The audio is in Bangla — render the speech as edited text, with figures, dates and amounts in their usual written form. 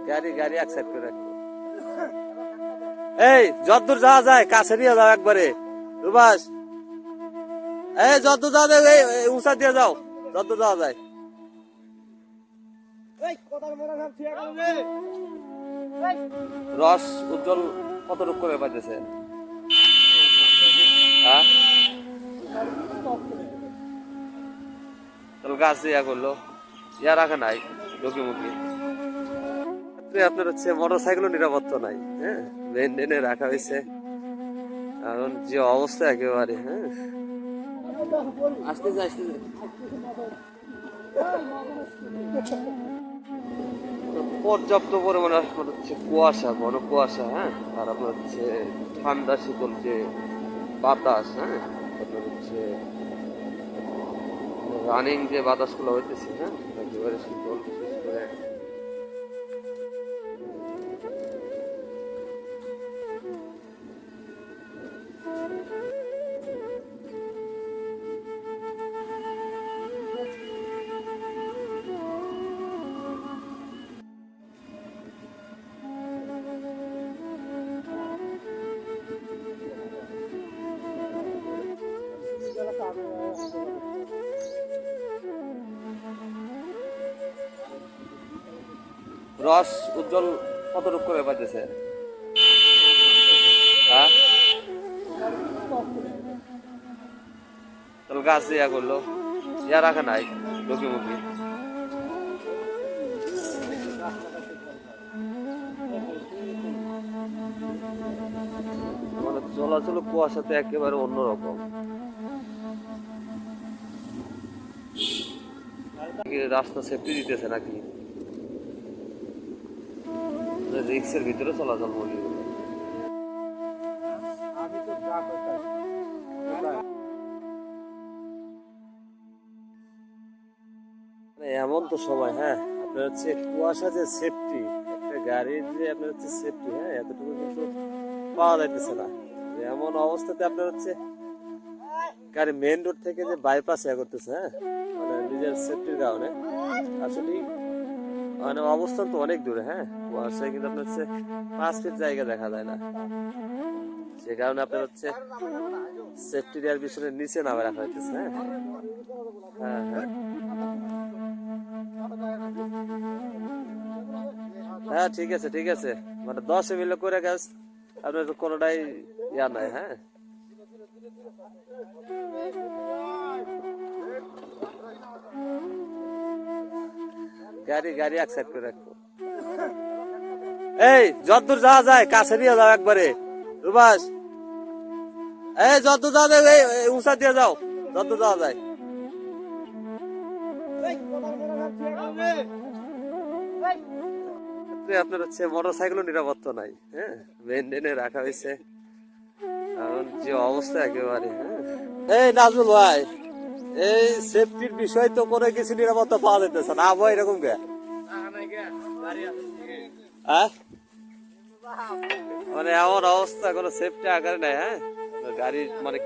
গাড়ি গাড়ি এক সাইড করে রাখো। এই যতদূর যাওয়া যায় কাছে নিয়ে যাও একবারে সুভাষ। এই যত যাওয়া যায় এই উঁচা দিয়ে যাও যত যাওয়া যায়। রস উজ্জ্বল কতটুকু করে পাইতেছে? হ্যাঁ তাহলে গাছ ইয়া করলো ইয়া রাখা নাই ঢুকি মুখি। আপনার হচ্ছে মোটর সাইকেলও নিরাপত্তা নাই, হ্যাঁ মেনটেনে রাখা হয়েছে এখন যে অবস্থা একেবারে। হ্যাঁ আসতেছে আসতেছে পর্যাপ্ত পরিমাণে আপনার হচ্ছে কুয়াশা, ঘন কুয়াশা। হ্যাঁ আর আপনার হচ্ছে ঠান্ডা শীতল যে বাতাস, হ্যাঁ আপনার হচ্ছে রানিং যে বাতাসগুলো হইতেছে, হ্যাঁ একেবারে শীতল। বিশেষ করে রস উজ্জ্বল কতটুকু করে পাইতেছে? হ্যাঁ তাহলে গাছ ইয়া করলো ইয়া রাখা নাই ঢুকি মুখি। মানে চলাচল কুয়াশাতে একেবারে অন্যরকম। রাস্তা সেফটি দিতেছে নাকি রিক্সের ভিতরে চলাচল বলি? এমন তো সময়, হ্যাঁ আপনার হচ্ছে কুয়াশা যে সেফটি, একটা গাড়ির যে আপনার হচ্ছে সেফটি, হ্যাঁ এতটুকু কিন্তু পাওয়া যাইতেছে না। এমন অবস্থাতে আপনার হচ্ছে গাড়ি মেন রোড থেকে যে বাইপাস ইয়া করতেছে, হ্যাঁ মানে নিজের সেফটির কারণে। আসলে মানে অবস্থান তো অনেক দূরে, হ্যাঁ কুয়াশায় কিন্তু আপনার হচ্ছে 5 ফিট জায়গা দেখা যায় না, সে কারণে আপনার হচ্ছে সেফটি দেওয়ার পিছনে নিচে নামে রাখা হইতেছে। হ্যাঁ হ্যাঁ হ্যাঁ হ্যাঁ ঠিক আছে ঠিক আছে, মানে 10 মিলে করে গেছ আপনার কোনোটাই ইয়া নাই। হ্যাঁ গাড়ি গাড়ি এক সাইড করে রাখো। এই যতদূর যাওয়া যায় কাছে নিয়ে যাও একবারে সুভাষ। এই যত যাওয়া যায় এই উঁচা দিয়ে যাও যত যাওয়া যায়। আপনার হচ্ছে মোটর সাইকেলও নিরাপত্তা নাই, হ্যাঁ মেনটেনে রাখা হয়েছে এখন যে অবস্থা একেবারে। হ্যাঁ এই নাজমুল ভাই, এই সেফটির বিষয় তো কোনো কিছু নিরাপত্তা পাওয়া যেতেছে না, আবহাওয়া এরকম কে? হ্যাঁ মানে এমন অবস্থা কোনো সেফটি আকারে নাই। হ্যাঁ গাড়ি মানে